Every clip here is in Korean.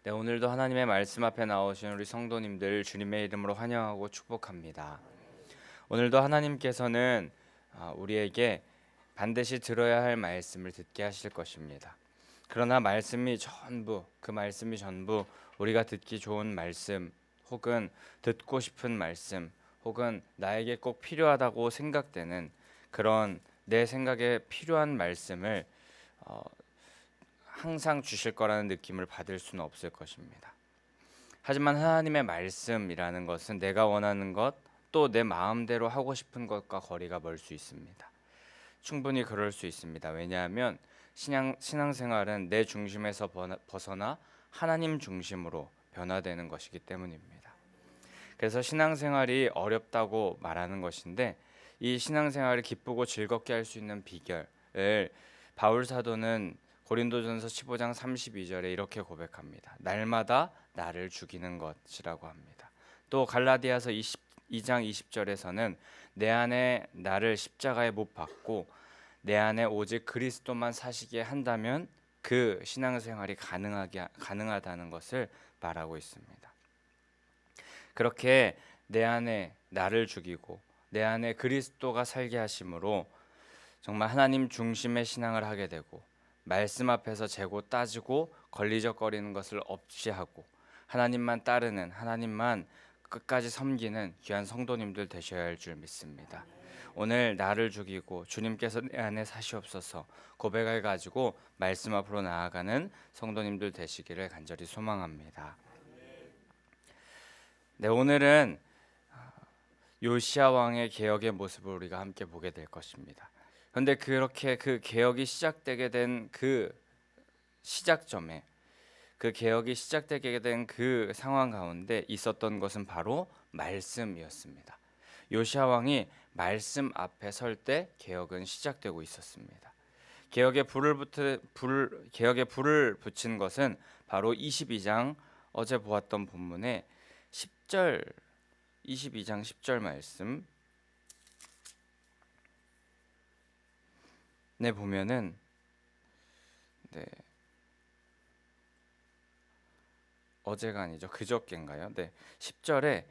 네, 오늘도 하나님의 말씀 앞에 나오신 우리 성도님들 주님의 이름으로 환영하고 축복합니다. 오늘도 하나님께서는 우리에게 반드시 들어야 할 말씀을 듣게 하실 것입니다. 그러나 그 말씀이 전부 우리가 듣기 좋은 말씀, 혹은 듣고 싶은 말씀, 혹은 나에게 꼭 필요하다고 생각되는 그런 내 생각에 필요한 말씀을 어, 항상 주실 거라는 느낌을 받을 수는 없을 것입니다. 하지만 하나님의 말씀이라는 것은 내가 원하는 것, 또 내 마음대로 하고 싶은 것과 거리가 멀 수 있습니다. 충분히 그럴 수 있습니다. 왜냐하면 신앙생활은 내 중심에서 벗어나 하나님 중심으로 변화되는 것이기 때문입니다. 그래서 신앙생활이 어렵다고 말하는 것인데, 이 신앙생활을 기쁘고 즐겁게 할 수 있는 비결을 바울 사도는 고린도전서 15장 32절에 이렇게 고백합니다. 날마다 나를 죽이는 것이라고 합니다. 또 갈라디아서 22장 20절에서는 내 안에 나를 십자가에 못 박고 내 안에 오직 그리스도만 사시게 한다면 그 신앙생활이 가능하다는 것을 말하고 있습니다. 그렇게 내 안에 나를 죽이고 내 안에 그리스도가 살게 하심으로 정말 하나님 중심의 신앙을 하게 되고, 말씀 앞에서 재고 따지고 걸리적거리는 것을 없이 하고 하나님만 따르는, 하나님만 끝까지 섬기는 귀한 성도님들 되셔야 할 줄 믿습니다. 오늘 나를 죽이고 주님께서 내 안에 사시옵소서 고백을 가지고 말씀 앞으로 나아가는 성도님들 되시기를 간절히 소망합니다. 네, 오늘은 요시야 왕의 개혁의 모습을 우리가 함께 보게 될 것입니다. 그런데 그렇게 그 개혁이 시작되게 된 그 시작점에, 그 개혁이 시작되게 된 그 상황 가운데 있었던 것은 바로 말씀이었습니다. 요시야 왕이 말씀 앞에 설 때 개혁은 시작되고 있었습니다. 개혁의 불을 붙인 것은 바로 22장, 어제 보았던 본문의 10절, 22장 10절 말씀 네 보면은, 네, 어제가 아니죠, 그저께인가요? 네, 10절에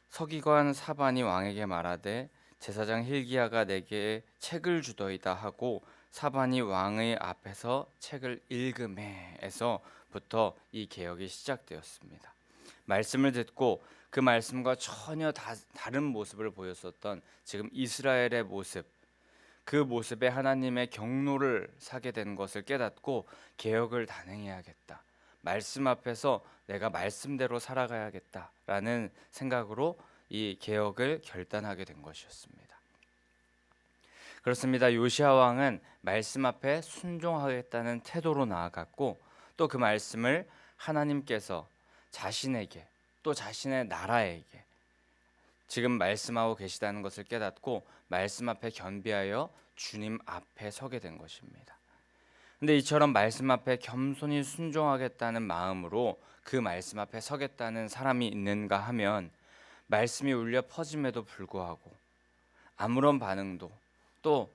서기관 사반이 왕에게 말하되 제사장 힐기야가 내게 책을 주더이다 하고 사반이 왕의 앞에서 책을 읽음에에서부터 이 개혁이 시작되었습니다. 말씀을 듣고 그 말씀과 전혀 다른 모습을 보였었던 지금 이스라엘의 모습, 그 모습에 하나님의 경로를 사게 된 것을 깨닫고 개혁을 단행해야겠다, 말씀 앞에서 내가 말씀대로 살아가야겠다라는 생각으로 이 개혁을 결단하게 된 것이었습니다. 그렇습니다. 요시아 왕은 말씀 앞에 순종하겠다는 태도로 나아갔고, 또 그 말씀을 하나님께서 자신에게, 또 자신의 나라에게 지금 말씀하고 계시다는 것을 깨닫고 말씀 앞에 겸비하여 주님 앞에 서게 된 것입니다. 근데 이처럼 말씀 앞에 겸손히 순종하겠다는 마음으로 그 말씀 앞에 서겠다는 사람이 있는가 하면, 말씀이 울려 퍼짐에도 불구하고 아무런 반응도, 또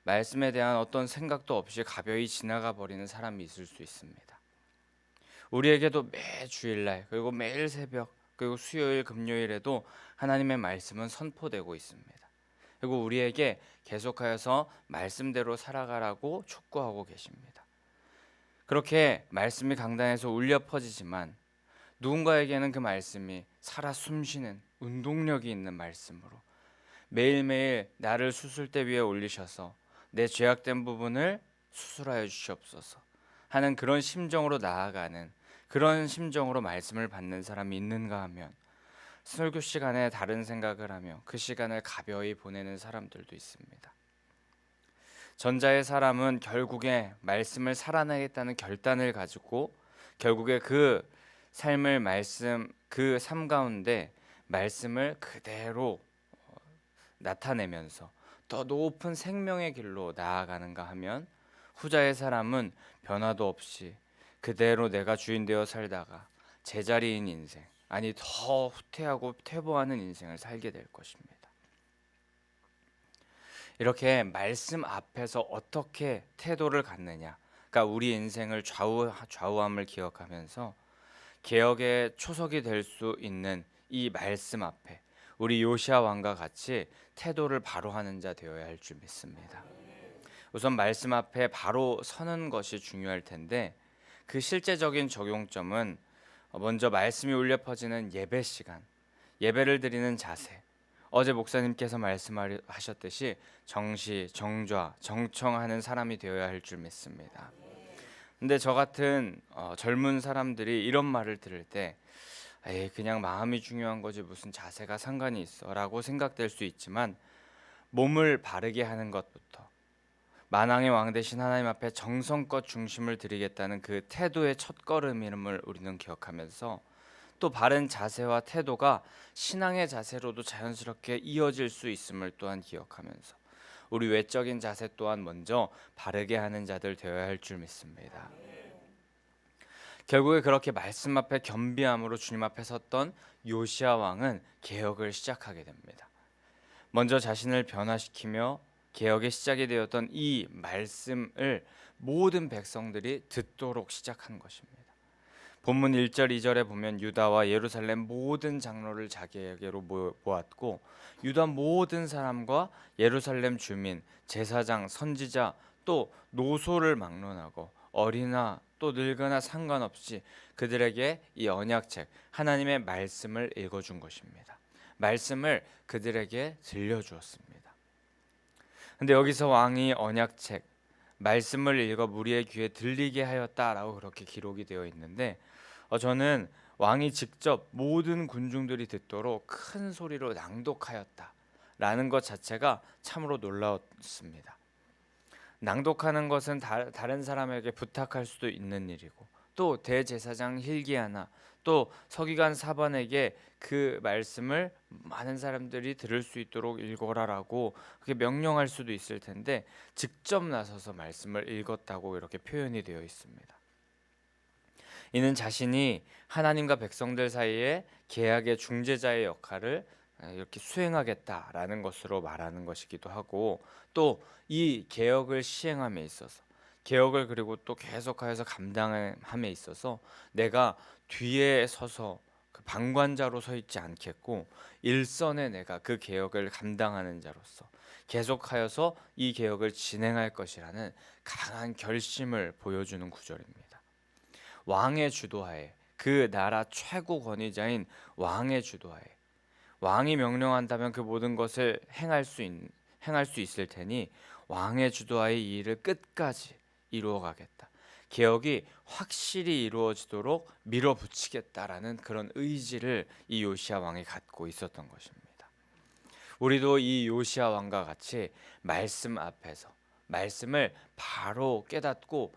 말씀에 대한 어떤 생각도 없이 가벼이 지나가 버리는 사람이 있을 수 있습니다. 우리에게도 매 주일날, 그리고 매일 새벽, 그리고 수요일 금요일에도 하나님의 말씀은 선포되고 있습니다. 그리고 우리에게 계속하여서 말씀대로 살아가라고 촉구하고 계십니다. 그렇게 말씀이 강단에서 울려 퍼지지만 누군가에게는 그 말씀이 살아 숨쉬는 운동력이 있는 말씀으로 매일매일 나를 수술대 위에 올리셔서 내 죄악된 부분을 수술하여 주시옵소서 하는 그런 심정으로 나아가는, 그런 심정으로 말씀을 받는 사람이 있는가 하면, 설교 시간에 다른 생각을 하며 그 시간을 가벼이 보내는 사람들도 있습니다. 전자의 사람은 결국에 말씀을 살아내겠다는 결단을 가지고 결국에 그 그 삶 가운데 말씀을 그대로 나타내면서 더 높은 생명의 길로 나아가는가 하면, 후자의 사람은 변화도 없이 그대로 내가 주인 되어 살다가 제자리인 인생, 아니 더 후퇴하고 퇴보하는 인생을 살게 될 것입니다. 이렇게 말씀 앞에서 어떻게 태도를 갖느냐, 그러니까 우리 인생을 좌우함을 기억하면서 개혁의 초석이 될 수 있는 이 말씀 앞에 우리 요시야 왕과 같이 태도를 바로 하는 자 되어야 할 줄 믿습니다. 우선 말씀 앞에 바로 서는 것이 중요할 텐데 그 실제적인 적용점은 먼저 말씀이 울려 퍼지는 예배 시간, 예배를 드리는 자세. 어제 목사님께서 말씀하셨듯이 정시, 정좌, 정청하는 사람이 되어야 할 줄 믿습니다. 근데 저 같은 젊은 사람들이 이런 말을 들을 때 에이, 그냥 마음이 중요한 거지 무슨 자세가 상관이 있어라고 생각될 수 있지만 몸을 바르게 하는 것부터 만왕의 왕 대신 하나님 앞에 정성껏 중심을 드리겠다는 그 태도의 첫걸음임을 우리는 기억하면서 또 바른 자세와 태도가 신앙의 자세로도 자연스럽게 이어질 수 있음을 또한 기억하면서 우리 외적인 자세 또한 먼저 바르게 하는 자들 되어야 할 줄 믿습니다. 결국에 그렇게 말씀 앞에 겸비함으로 주님 앞에 섰던 요시야 왕은 개혁을 시작하게 됩니다. 먼저 자신을 변화시키며 개혁의 시작이 되었던 이 말씀을 모든 백성들이 듣도록 시작한 것입니다. 본문 1절 2절에 보면 유다와 예루살렘 모든 장로를 자기에게로 모았고 유다 모든 사람과 예루살렘 주민, 제사장, 선지자 또 노소를 막론하고 어리나 또 늙거나 상관없이 그들에게 이 언약책 하나님의 말씀을 읽어준 것입니다. 말씀을 그들에게 들려주었습니다. 근데 여기서 왕이 언약책 말씀을 읽어 무리의 귀에 들리게 하였다라고 그렇게 기록이 되어 있는데 저는 왕이 직접 모든 군중들이 듣도록 큰 소리로 낭독하였다라는 것 자체가 참으로 놀라웠습니다. 낭독하는 것은 다른 사람에게 부탁할 수도 있는 일이고 또 대제사장 hil기야나 또 서기관 사반에게 그 말씀을 많은 사람들이 들을 수 있도록 읽어라라고 그렇게 명령할 수도 있을 텐데 직접 나서서 말씀을 읽었다고 이렇게 표현이 되어 있습니다. 이는 자신이 하나님과 백성들 사이에 계약의 중재자의 역할을 이렇게 수행하겠다라는 것으로 말하는 것이기도 하고 또 이 개혁을 시행함에 있어서 개혁을 그리고 또 계속하여서 감당함에 있어서 내가 뒤에 서서 그 방관자로 서 있지 않겠고 일선에 내가 그 개혁을 감당하는 자로서 계속하여서 이 개혁을 진행할 것이라는 강한 결심을 보여주는 구절입니다. 왕의 주도하에 그 나라 최고 권위자인 왕의 주도하에 왕이 명령한다면 그 모든 것을 행할 수 있을 테니 왕의 주도하에 이 일을 끝까지 이루어가겠다. 개혁이 확실히 이루어지도록 밀어붙이겠다라는 그런 의지를 이 요시야 왕이 갖고 있었던 것입니다. 우리도 이 요시야 왕과 같이 말씀 앞에서 말씀을 바로 깨닫고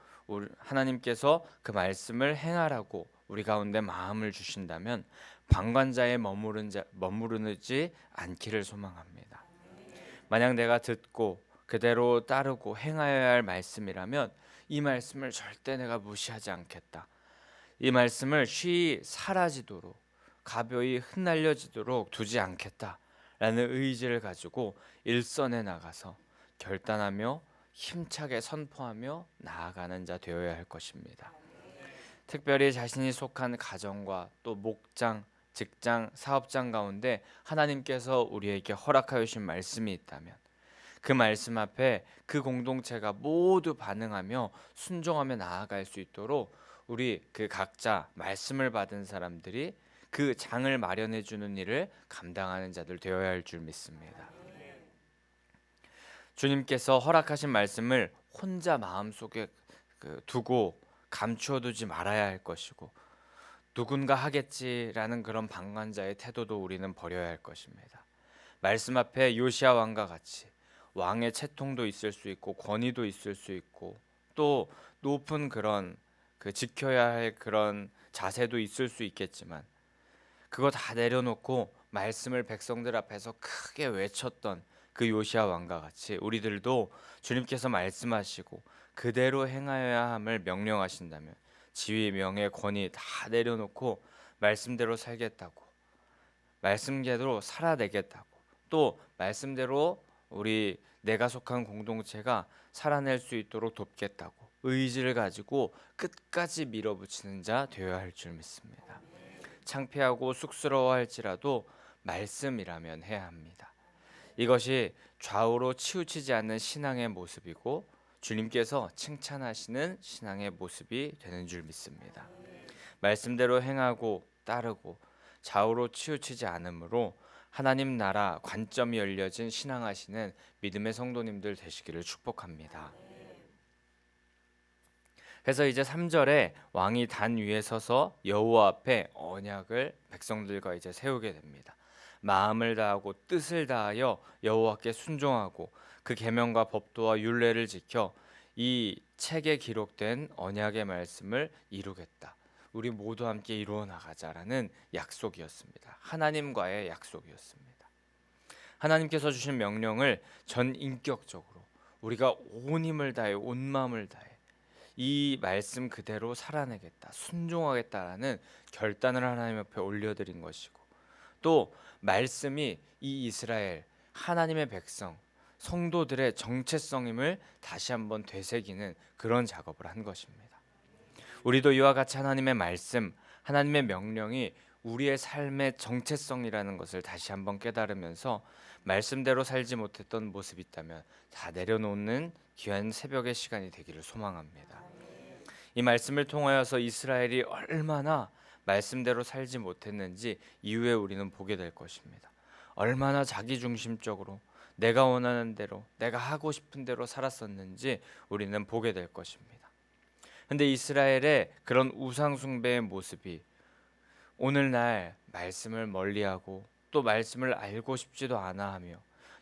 하나님께서 그 말씀을 행하라고 우리 가운데 마음을 주신다면 방관자에 머무르지 않기를 소망합니다. 만약 내가 듣고 그대로 따르고 행하여야 할 말씀이라면 이 말씀을 절대 내가 무시하지 않겠다. 이 말씀을 쉬이 사라지도록 가벼이 흩날려지도록 두지 않겠다라는 의지를 가지고 일선에 나가서 결단하며 힘차게 선포하며 나아가는 자 되어야 할 것입니다. 특별히 자신이 속한 가정과 또 목장, 직장, 사업장 가운데 하나님께서 우리에게 허락하여 주신 말씀이 있다면 그 말씀 앞에 그 공동체가 모두 반응하며 순종하며 나아갈 수 있도록 우리 그 각자 말씀을 받은 사람들이 그 장을 마련해 주는 일을 감당하는 자들 되어야 할 줄 믿습니다. 주님께서 허락하신 말씀을 혼자 마음속에 두고 감추어 두지 말아야 할 것이고 누군가 하겠지라는 그런 방관자의 태도도 우리는 버려야 할 것입니다. 말씀 앞에 요시야 왕과 같이 왕의 채통도 있을 수 있고 권위도 있을 수 있고 또 높은 그런 지켜야 할 그런 자세도 있을 수 있겠지만 그거 다 내려놓고 말씀을 백성들 앞에서 크게 외쳤던 그 요시야 왕과 같이 우리들도 주님께서 말씀하시고 그대로 행하여야 함을 명령하신다면 지위, 명예, 권위 다 내려놓고 말씀대로 살겠다고 말씀대로 살아내겠다고 또 말씀대로 내가 속한 공동체가 살아낼 수 있도록 돕겠다고 의지를 가지고 끝까지 밀어붙이는 자 되어야 할 줄 믿습니다. 창피하고 쑥스러워할지라도 말씀이라면 해야 합니다. 이것이 좌우로 치우치지 않는 신앙의 모습이고 주님께서 칭찬하시는 신앙의 모습이 되는 줄 믿습니다. 말씀대로 행하고 따르고 좌우로 치우치지 않으므로 하나님 나라 관점이 열려진 신앙하시는 믿음의 성도님들 되시기를 축복합니다. 그래서 이제 3절에 왕이 단 위에 서서 여호와 앞에 언약을 백성들과 이제 세우게 됩니다. 마음을 다하고 뜻을 다하여 여호와께 순종하고 그 계명과 법도와 율례를 지켜 이 책에 기록된 언약의 말씀을 이루겠다. 우리 모두 함께 이루어 나가자라는 약속이었습니다. 하나님과의 약속이었습니다. 하나님께서 주신 명령을 전인격적으로 우리가 온 힘을 다해 온 마음을 다해 이 말씀 그대로 살아내겠다, 순종하겠다라는 결단을 하나님 앞에 올려드린 것이고, 또 말씀이 이 이스라엘 하나님의 백성 성도들의 정체성임을 다시 한번 되새기는 그런 작업을 한 것입니다. 우리도 이와 같이 하나님의 말씀, 하나님의 명령이 우리의 삶의 정체성이라는 것을 다시 한번 깨달으면서 말씀대로 살지 못했던 모습이 있다면 다 내려놓는 귀한 새벽의 시간이 되기를 소망합니다. 이 말씀을 통하여서 이스라엘이 얼마나 말씀대로 살지 못했는지 이후에 우리는 보게 될 것입니다. 얼마나 자기중심적으로 내가 원하는 대로 내가 하고 싶은 대로 살았었는지 우리는 보게 될 것입니다. 근데 이스라엘의 그런 우상 숭배의 모습이 오늘날 말씀을 멀리하고 또 말씀을 알고 싶지도 않아 하며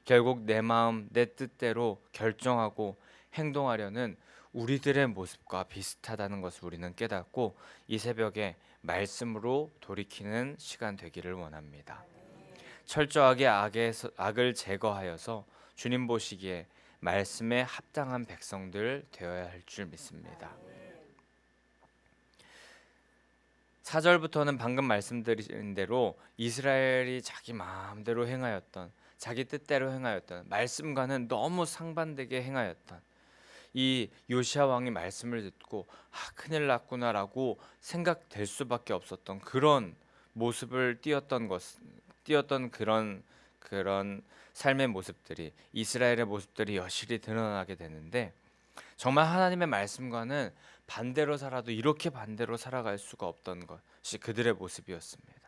결국 내 마음 내 뜻대로 결정하고 행동하려는 우리들의 모습과 비슷하다는 것을 우리는 깨닫고 이 새벽에 말씀으로 돌이키는 시간 되기를 원합니다. 철저하게 악을 제거하여서 주님 보시기에 말씀에 합당한 백성들 되어야 할 줄 믿습니다. 4절부터는 방금 말씀드린 대로 이스라엘이 자기 마음대로 행하였던, 자기 뜻대로 행하였던, 말씀과는 너무 상반되게 행하였던 이 요시야 왕이 말씀을 듣고 큰일 났구나라고 생각될 수밖에 없었던 그런 모습을 띄었던 그런 삶의 모습들이, 이스라엘의 모습들이 여실히 드러나게 되는데, 정말 하나님의 말씀과는 반대로 살아도 이렇게 반대로 살아갈 수가 없던 것이 그들의 모습이었습니다.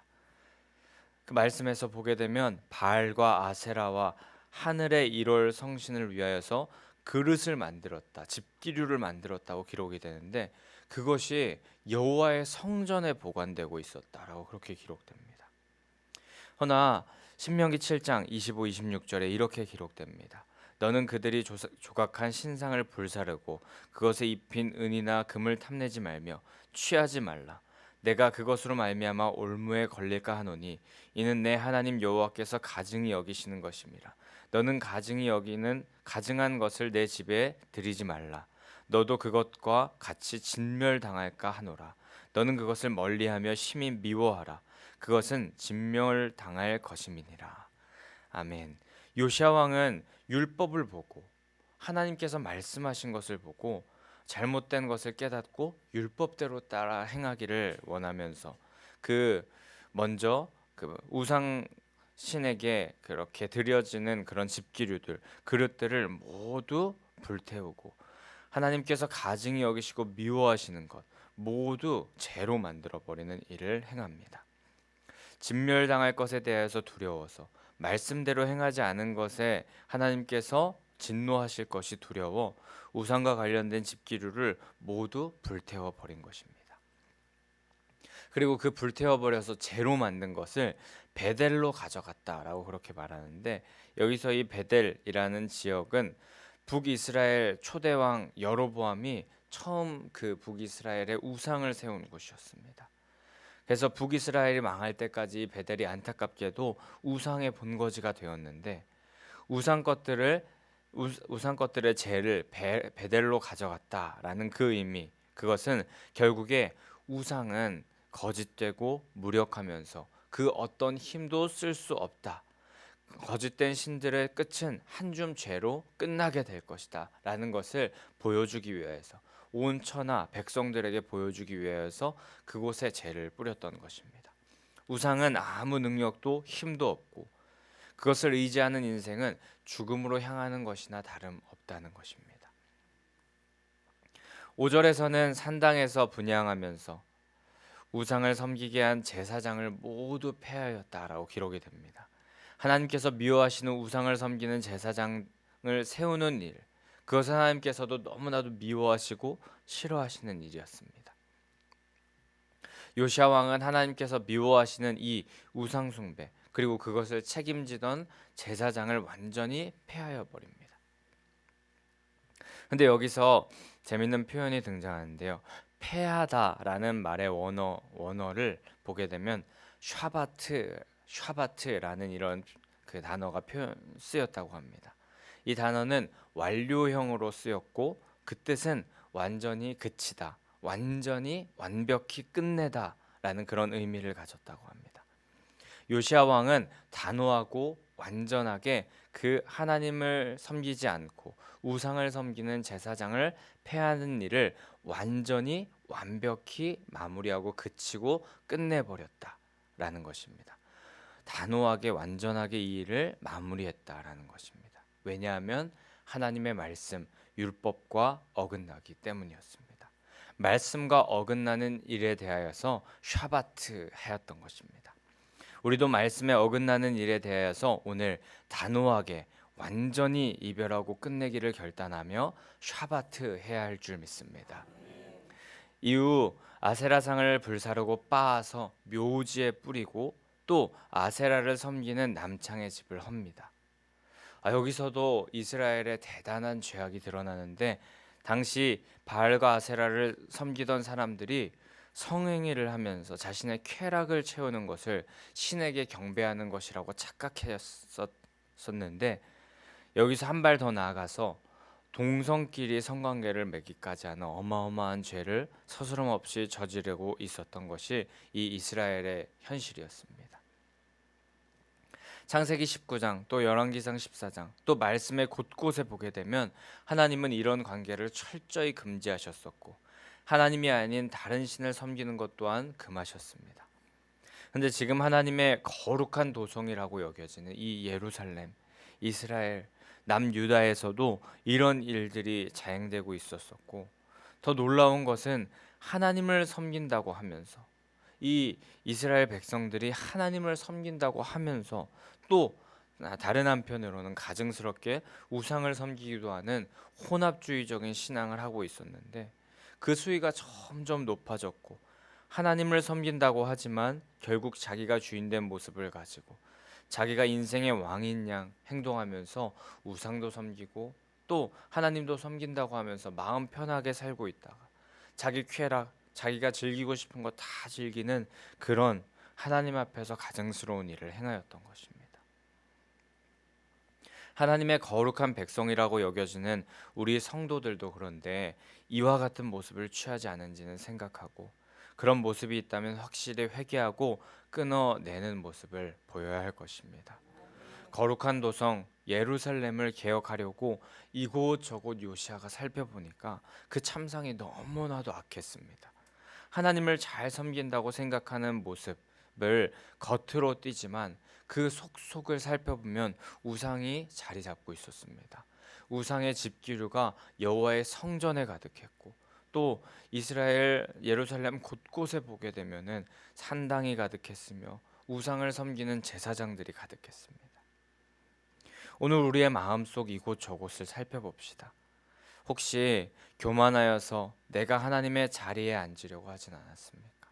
그 말씀에서 보게 되면 바알과 아세라와 하늘의 1월 성신을 위하여서 그릇을 만들었다, 집기류를 만들었다고 기록이 되는데, 그것이 여호와의 성전에 보관되고 있었다라고 그렇게 기록됩니다. 허나 신명기 7장 25, 26절에 이렇게 기록됩니다. 너는 그들이 조각한 신상을 불사르고 그것에 입힌 은이나 금을 탐내지 말며 취하지 말라. 내가 그것으로 말미암아 올무에 걸릴까 하노니 이는 내 하나님 여호와께서 가증히 여기시는 것임이라. 너는 가증한 것을 내 집에 들이지 말라. 너도 그것과 같이 진멸당할까 하노라. 너는 그것을 멀리하며 심히 미워하라. 그것은 진멸당할 것임이니라. 아멘. 요시야 왕은 율법을 보고 하나님께서 말씀하신 것을 보고 잘못된 것을 깨닫고 율법대로 따라 행하기를 원하면서 먼저 우상 신에게 그렇게 드려지는 그런 집기류들, 그릇들을 모두 불태우고 하나님께서 가증히 여기시고 미워하시는 것 모두 죄로 만들어 버리는 일을 행합니다. 진멸당할 것에 대해서 두려워서 말씀대로 행하지 않은 것에 하나님께서 진노하실 것이 두려워 우상과 관련된 집기류를 모두 불태워 버린 것입니다. 그리고 그 불태워 버려서 재로 만든 것을 베델로 가져갔다라고 그렇게 말하는데, 여기서 이 베델이라는 지역은 북이스라엘 초대왕 여로보암이 처음 그 북이스라엘에 우상을 세운 곳이었습니다. 그래서 북이스라엘이 망할 때까지 베델이 안타깝게도 우상의 본거지가 되었는데, 우상 것들의 죄를 베델로 가져갔다라는 그 의미, 그것은 결국에 우상은 거짓되고 무력하면서 그 어떤 힘도 쓸 수 없다. 거짓된 신들의 끝은 한 줌 죄로 끝나게 될 것이다 라는 것을 보여주기 위해서 온 천하 백성들에게 보여주기 위해서 그곳에 재를 뿌렸던 것입니다. 우상은 아무 능력도 힘도 없고 그것을 의지하는 인생은 죽음으로 향하는 것이나 다름없다는 것입니다. 5절에서는 산당에서 분향하면서 우상을 섬기게 한 제사장을 모두 폐하였다라고 기록이 됩니다. 하나님께서 미워하시는 우상을 섬기는 제사장을 세우는 일, 그것은 하나님께서도 너무나도 미워하시고 싫어하시는 일이었습니다. 요시야 왕은 하나님께서 미워하시는 이 우상 숭배 그리고 그것을 책임지던 제사장을 완전히 폐하여 버립니다. 근데 여기서 재밌는 표현이 등장하는데요. 폐하다라는 말의 원어를 보게 되면 샤바트라는 이런 그 단어가 쓰였다고 합니다. 이 단어는 완료형으로 쓰였고 그 뜻은 완전히 그치다, 완전히 완벽히 끝내다라는 그런 의미를 가졌다고 합니다. 요시야 왕은 단호하고 완전하게 그 하나님을 섬기지 않고 우상을 섬기는 제사장을 폐하는 일을 완전히 완벽히 마무리하고 그치고 끝내버렸다라는 것입니다. 단호하게 완전하게 이 일을 마무리했다라는 것입니다. 왜냐하면 하나님의 말씀, 율법과 어긋나기 때문이었습니다. 말씀과 어긋나는 일에 대하여서 샤바트 하였던 것입니다. 우리도 말씀에 어긋나는 일에 대하여서 오늘 단호하게 완전히 이별하고 끝내기를 결단하며 샤바트 해야 할 줄 믿습니다. 이후 아세라상을 불사르고 빻아서 묘지에 뿌리고 또 아세라를 섬기는 남창의 집을 헙니다. 여기서도 이스라엘의 대단한 죄악이 드러나는데 당시 바알과 아세라를 섬기던 사람들이 성행위를 하면서 자신의 쾌락을 채우는 것을 신에게 경배하는 것이라고 착각했었는데 여기서 한 발 더 나아가서 동성끼리 성관계를 맺기까지 하는 어마어마한 죄를 서스럼 없이 저지르고 있었던 것이 이 이스라엘의 현실이었습니다. 창세기 19장 또 열왕기상 14장 또 말씀의 곳곳에 보게 되면 하나님은 이런 관계를 철저히 금지하셨었고 하나님이 아닌 다른 신을 섬기는 것 또한 금하셨습니다. 근데 지금 하나님의 거룩한 도성이라고 여겨지는 이 예루살렘, 이스라엘, 남유다에서도 이런 일들이 자행되고 있었었고 더 놀라운 것은 하나님을 섬긴다고 하면서 이 이스라엘 백성들이 하나님을 섬긴다고 하면서 또 다른 한편으로는 가증스럽게 우상을 섬기기도 하는 혼합주의적인 신앙을 하고 있었는데 그 수위가 점점 높아졌고 하나님을 섬긴다고 하지만 결국 자기가 주인된 모습을 가지고 자기가 인생의 왕인 양 행동하면서 우상도 섬기고 또 하나님도 섬긴다고 하면서 마음 편하게 살고 있다가 자기 쾌락, 자기가 즐기고 싶은 거 다 즐기는 그런 하나님 앞에서 가증스러운 일을 행하였던 것입니다. 하나님의 거룩한 백성이라고 여겨지는 우리 성도들도 그런데 이와 같은 모습을 취하지 않은지는 생각하고 그런 모습이 있다면 확실히 회개하고 끊어내는 모습을 보여야 할 것입니다. 거룩한 도성 예루살렘을 개혁하려고 이곳저곳 요시아가 살펴보니까 그 참상이 너무나도 악했습니다. 하나님을 잘 섬긴다고 생각하는 모습을 겉으로 띠지만 그 속속을 살펴보면 우상이 자리 잡고 있었습니다. 우상의 집기류가 여호와의 성전에 가득했고 또 이스라엘 예루살렘 곳곳에 보게 되면은 산당이 가득했으며 우상을 섬기는 제사장들이 가득했습니다. 오늘 우리의 마음속 이곳저곳을 살펴봅시다. 혹시 교만하여서 내가 하나님의 자리에 앉으려고 하진 않았습니까?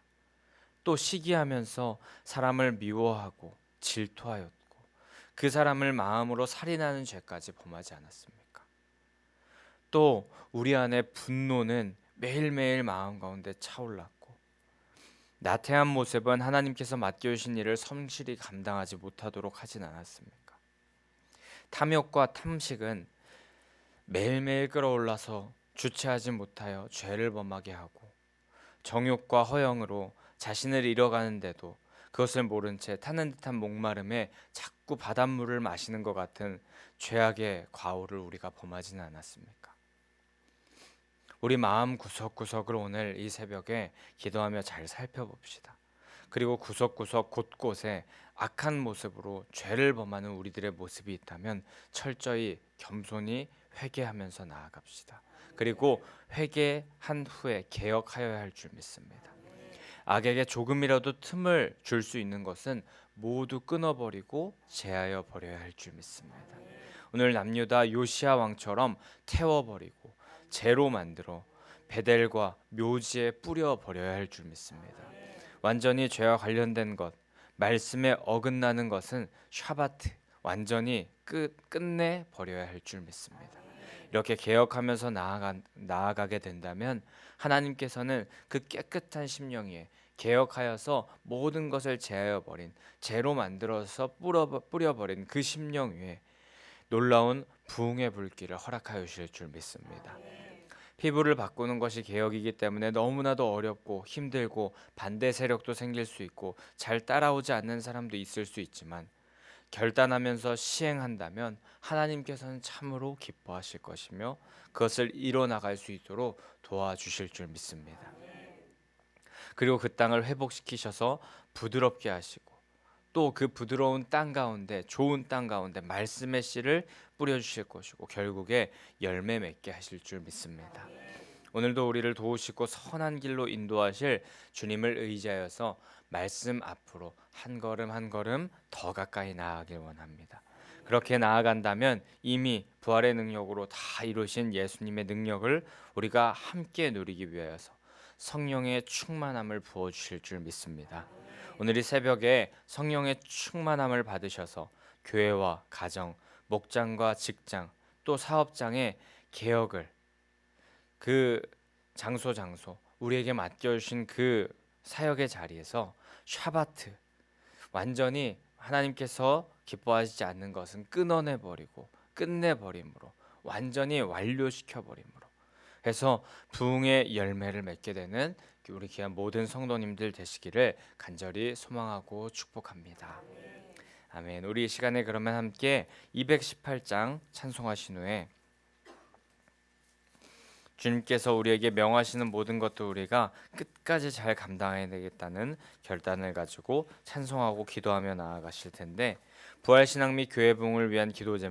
또 시기하면서 사람을 미워하고 질투하였고 그 사람을 마음으로 살인하는 죄까지 범하지 않았습니까? 또 우리 안에 분노는 매일매일 마음 가운데 차올랐고 나태한 모습은 하나님께서 맡겨주신 일을 성실히 감당하지 못하도록 하진 않았습니까? 탐욕과 탐식은 매일매일 끌어올라서 주체하지 못하여 죄를 범하게 하고 정욕과 허영으로 자신을 잃어가는데도 그것을 모른 채 타는 듯한 목마름에 자꾸 바닷물을 마시는 것 같은 죄악의 과오를 우리가 범하지는 않았습니까? 우리 마음 구석구석을 오늘 이 새벽에 기도하며 잘 살펴봅시다. 그리고 구석구석 곳곳에 악한 모습으로 죄를 범하는 우리들의 모습이 있다면 철저히 겸손히 회개하면서 나아갑시다. 그리고 회개한 후에 개혁하여야 할 줄 믿습니다. 악에게 조금이라도 틈을 줄 수 있는 것은 모두 끊어버리고 제하여 버려야 할 줄 믿습니다. 오늘 남유다 요시야 왕처럼 태워버리고 재로 만들어 베델과 묘지에 뿌려 버려야 할 줄 믿습니다. 완전히 죄와 관련된 것, 말씀에 어긋나는 것은 샤바트 완전히 끝내 버려야 할 줄 믿습니다. 이렇게 개혁하면서 나아가게 된다면 하나님께서는 그 깨끗한 심령 위에 개혁하여서 모든 것을 제하여 버린, 재로 만들어서 뿌려버린 그 심령 위에 놀라운 부흥의 불길을 허락하여 주실 줄 믿습니다. 피부를 바꾸는 것이 개혁이기 때문에 너무나도 어렵고 힘들고 반대 세력도 생길 수 있고 잘 따라오지 않는 사람도 있을 수 있지만 결단하면서 시행한다면 하나님께서는 참으로 기뻐하실 것이며 그것을 이뤄나갈 수 있도록 도와주실 줄 믿습니다. 그리고 그 땅을 회복시키셔서 부드럽게 하시고 또 그 부드러운 땅 가운데 좋은 땅 가운데 말씀의 씨를 뿌려주실 것이고 결국에 열매 맺게 하실 줄 믿습니다. 오늘도 우리를 도우시고 선한 길로 인도하실 주님을 의지하여서 말씀 앞으로 한 걸음 한 걸음 더 가까이 나아가길 원합니다. 그렇게 나아간다면 이미 부활의 능력으로 다 이루신 예수님의 능력을 우리가 함께 누리기 위하여서 성령의 충만함을 부어주실 줄 믿습니다. 오늘 이 새벽에 성령의 충만함을 받으셔서 교회와 가정, 목장과 직장, 또 사업장의 개혁을 그 장소 우리에게 맡겨주신 그 사역의 자리에서 샤바트 완전히 하나님께서 기뻐하시지 않는 것은 끊어내버리고 끝내버림으로 완전히 완료시켜버림으로 해서 부흥의 열매를 맺게 되는 우리 귀한 모든 성도님들 되시기를 간절히 소망하고 축복합니다. 아멘. 우리 이 시간에 그러면 함께 218장 찬송하신 후에 주님께서 우리에게 명하시는 모든 것도 우리가 끝까지 잘 감당해야 되겠다는 결단을 가지고 찬송하고 기도하며 나아가실 텐데 부활신앙 및 교회 부흥을 위한 기도 제목